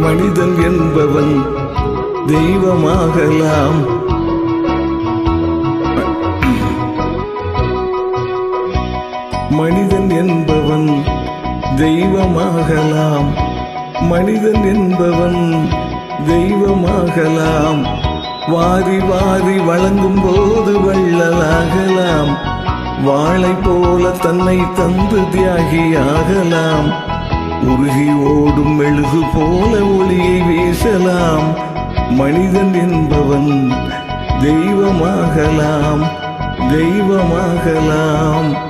மனிதன் என்பவன் தெய்வமாகலாம். மனிதன் என்பவன் தெய்வமாகலாம். மனிதன் என்பவன் தெய்வமாகலாம். வாரி வாரி வழங்கும் போது வள்ளலாகலாம். வாளை போல தன்னை தந்து தியாகியாகலாம். உருகி ஓடும் மெழுகு போல ஒளியை வீசலாம். மனிதன் என்பவன் தெய்வமாகலாம், தெய்வமாகலாம்.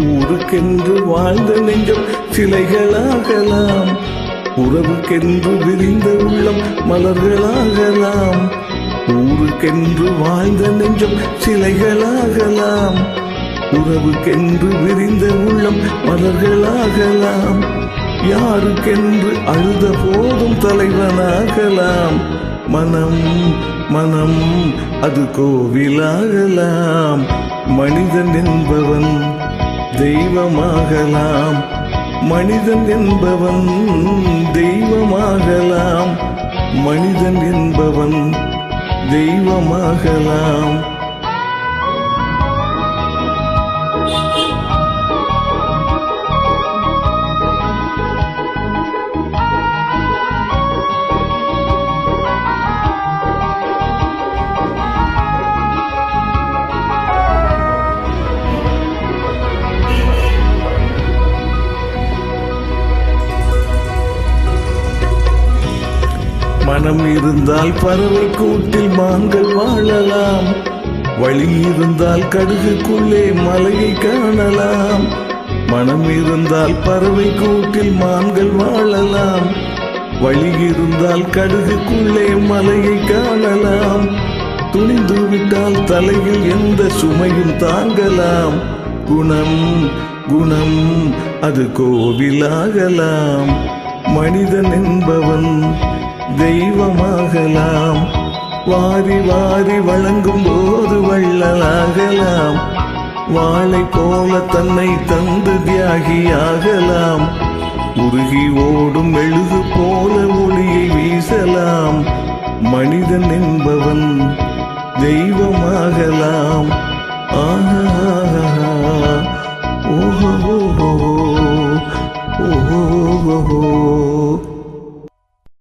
ஊருக்கென்று வாழ்ந்த நெஞ்சம் சிலைகளாகலாம். உறவுக்கென்று விரிந்த உள்ளம் மலர்களாகலாம். ஊருக்கென்று வாழ்ந்த நெஞ்சம் சிலைகளாகலாம். உறவுக்கென்று விரிந்த உள்ளம் மலர்களாகலாம். யாருக்கென்று அழுத போதும் தலைவனாகலாம். மனம் மனம் அது கோவிலாகலாம். மனிதன் என்பவன் தெய்வமாகலாம். மனிதன் என்பவன் தெய்வமாகலாம். மனிதன் என்பவன் தெய்வமாகலாம். மனம் இருந்தால் பறவை கூட்டில் மான்கள் வாழலாம். வழி இருந்தால் கடுகுக்குள்ளே மலையை காணலாம். மனம் இருந்தால் பறவை கூட்டில் மான்கள் வாழலாம். வழி இருந்தால் கடுகுக்குள்ளே மலையை காணலாம். துணிந்து விட்டால் தலையில் எந்த சுமையும் தாங்கலாம். குணம் குணம் அது கோவிலாகலாம். மனிதன் என்பவன் தெய்வமாகலாம். வாரி வாரி வழங்கும் போது வள்ளலாகலாம். வாளை போல தன்னை தந்து தியாகியாகலாம். உருகி ஓடும் மெழுகு போல ஒளியை வீசலாம். மனிதன் என்பவன் தெய்வமாகலாம். ஆஹா